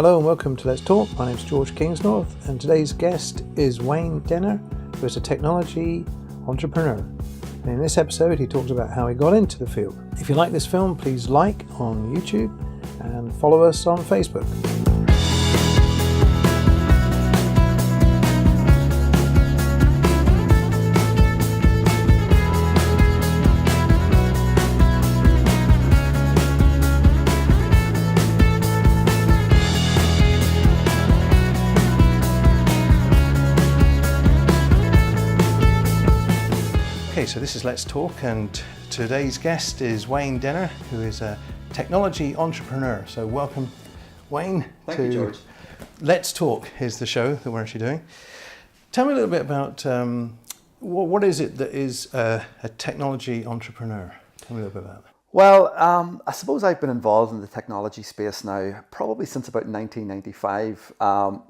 Hello and welcome to Let's Talk. My name is George Kingsnorth and today's guest is WayneDenner, who is a technology entrepreneur. And in this episode he talks about how he got into the field. If you like this film, please like on YouTube and follow us on Facebook. Okay, so this is Let's Talk, and today's guest is WayneDenner, who is a technology entrepreneur. So welcome, Wayne. Thank you, George. Let's Talk is the show that we're actually doing. Tell me a little bit about what is it that is a technology entrepreneur? Tell me a little bit about that. Well, I suppose I've been involved in the technology space now probably since about 1995,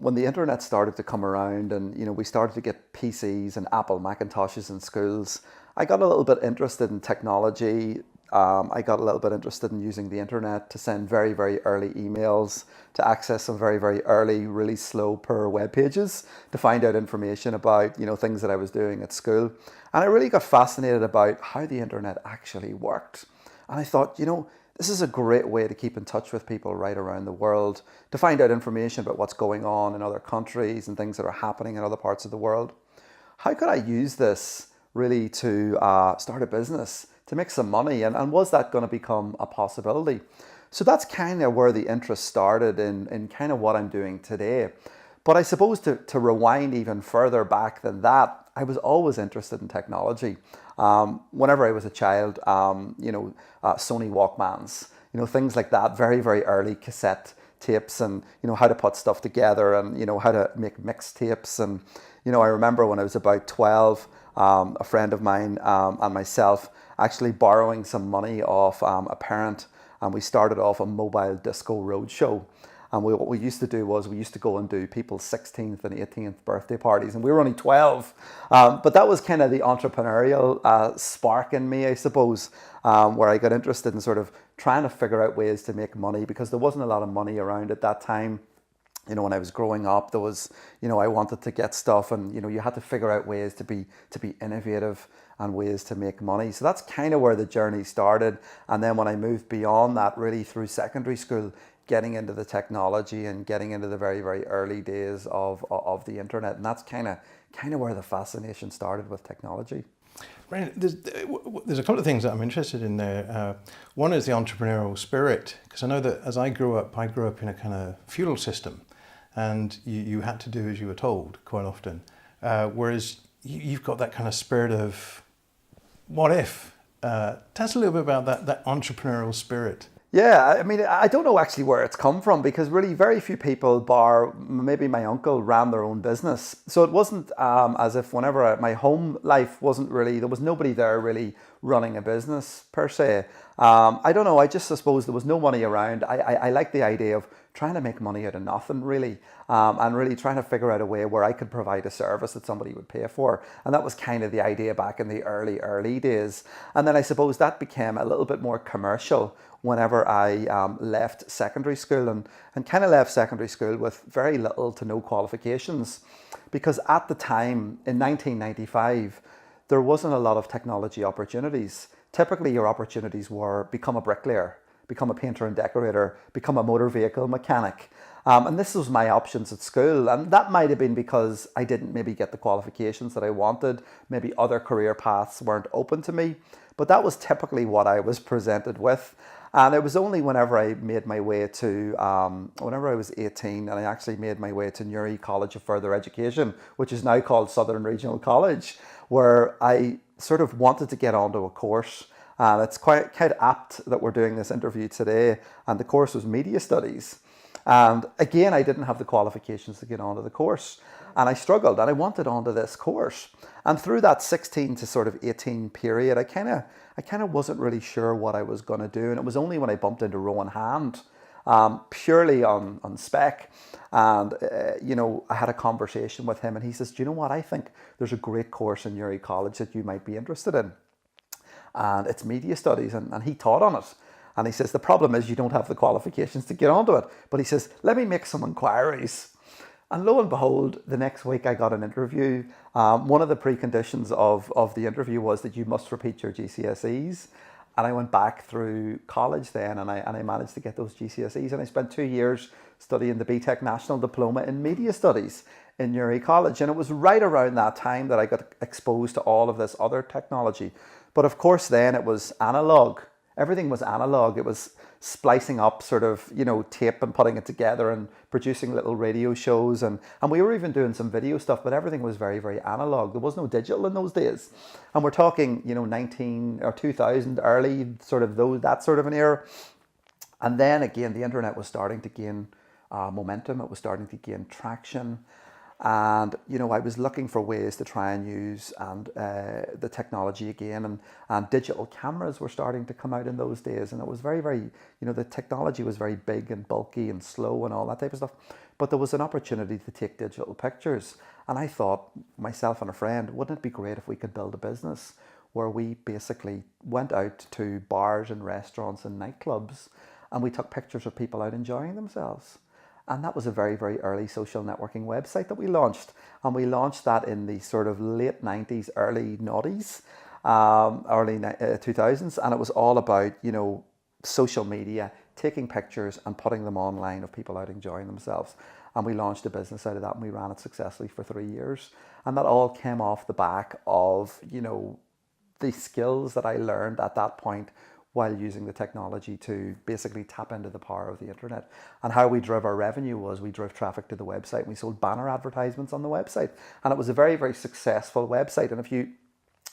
when the internet started to come around and we started to get PCs and Apple Macintoshes in schools. I got a little bit interested in technology. I got a little bit interested in using the internet to send very, very early emails, to access some very, very early, really slow per web pages, to find out information about things that I was doing at school. And I really got fascinated about how the internet actually worked. And I thought, this is a great way to keep in touch with people right around the world, to find out information about what's going on in other countries and things that are happening in other parts of the world. How could I use this really to start a business, to make some money? And was that going to become a possibility? So that's kind of where the interest started in kind of what I'm doing today. But I suppose to rewind even further back than that, I was always interested in technology. Whenever I was a child, Sony Walkmans, things like that, very, very early cassette tapes, and how to put stuff together, and how to make mixtapes. And I remember when I was about 12, a friend of mine and myself actually borrowing some money off a parent, and we started off a mobile disco roadshow. And what we used to do was we used to go and do people's 16th and 18th birthday parties, and we were only 12. But that was kind of the entrepreneurial spark in me, I suppose, where I got interested in sort of trying to figure out ways to make money, because there wasn't a lot of money around at that time. When I was growing up, there was, I wanted to get stuff, and you had to figure out ways to be innovative and ways to make money. So that's kind of where the journey started. And then when I moved beyond that, really through secondary school, getting into the technology and getting into the very, very early days of the internet. And that's kind of where the fascination started with technology. Right, there's a couple of things that I'm interested in there. One is the entrepreneurial spirit, because I know that as I grew up in a kind of feudal system, and you had to do as you were told quite often. Whereas you've got that kind of spirit of what if. Tell us a little bit about that entrepreneurial spirit. Yeah, I mean, I don't know actually where it's come from, because really very few people, bar maybe my uncle, ran their own business. So it wasn't as if whenever my home life wasn't really, there was nobody there really running a business per se. I don't know, I suppose there was no money around. I like the idea of trying to make money out of nothing, really, and really trying to figure out a way where I could provide a service that somebody would pay for. And that was kind of the idea back in the early days. And then I suppose that became a little bit more commercial whenever I left secondary school, and kind of left secondary school with very little to no qualifications. Because at the time, in 1995, there wasn't a lot of technology opportunities. Typically your opportunities were become a bricklayer, become a painter and decorator, become a motor vehicle mechanic. And this was my options at school. And that might have been because I didn't maybe get the qualifications that I wanted. Maybe other career paths weren't open to me. But that was typically what I was presented with. And it was only whenever I made my way to, whenever I was 18, and I actually made my way to Newry College of Further Education, which is now called Southern Regional College, where I sort of wanted to get onto a course. And it's quite apt that we're doing this interview today. And the course was Media Studies. And again, I didn't have the qualifications to get onto the course. And I struggled, and I wanted onto this course. And through that 16 to sort of 18 period, I kind of wasn't really sure what I was going to do. And it was only when I bumped into Rowan Hand, purely on spec. And, I had a conversation with him, and he says, do you know what? I think there's a great course in Newry College that you might be interested in. And it's media studies, and he taught on it. And he says, the problem is you don't have the qualifications to get onto it. But he says, let me make some inquiries. And lo and behold, the next week I got an interview. One of the preconditions of the interview was that you must repeat your GCSEs. And I went back through college then, and I managed to get those GCSEs. And I spent 2 years studying the BTEC National Diploma in Media Studies in Newry College. And it was right around that time that I got exposed to all of this other technology. But of course then it was analog. Everything was analog. It was splicing up sort of, tape and putting it together and producing little radio shows. And we were even doing some video stuff, but everything was very, very analog. There was no digital in those days. And we're talking, 19 or 2000, early sort of that sort of an era. And then again, the internet was starting to gain momentum. It was starting to gain traction. And, I was looking for ways to try and use the technology again. And digital cameras were starting to come out in those days. And it was very, very, the technology was very big and bulky and slow and all that type of stuff. But there was an opportunity to take digital pictures. And I thought, myself and a friend, wouldn't it be great if we could build a business where we basically went out to bars and restaurants and nightclubs and we took pictures of people out enjoying themselves. And that was a very, very early social networking website that we launched. And we launched that in the sort of late 90s, early noughties, early 2000s. And it was all about, social media, taking pictures and putting them online of people out enjoying themselves. And we launched a business out of that, and we ran it successfully for 3 years. And that all came off the back of, the skills that I learned at that point while using the technology to basically tap into the power of the internet. And how we drove our revenue was we drove traffic to the website. We sold banner advertisements on the website. And it was a very, very successful website. And if you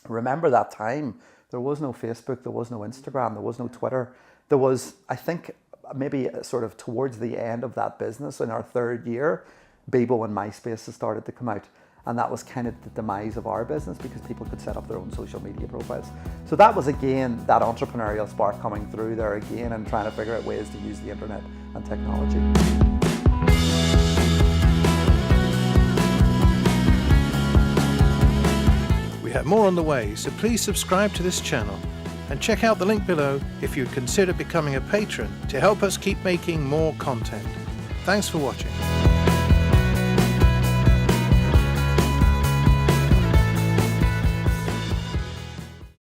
remember that time, there was no Facebook, there was no Instagram, there was no Twitter. There was, I think, maybe sort of towards the end of that business in our 3rd year, Bebo and MySpace has started to come out. And that was kind of the demise of our business because people could set up their own social media profiles. So that was, again, that entrepreneurial spark coming through there again and trying to figure out ways to use the internet and technology. We have more on the way, so please subscribe to this channel and check out the link below if you'd consider becoming a patron to help us keep making more content. Thanks for watching.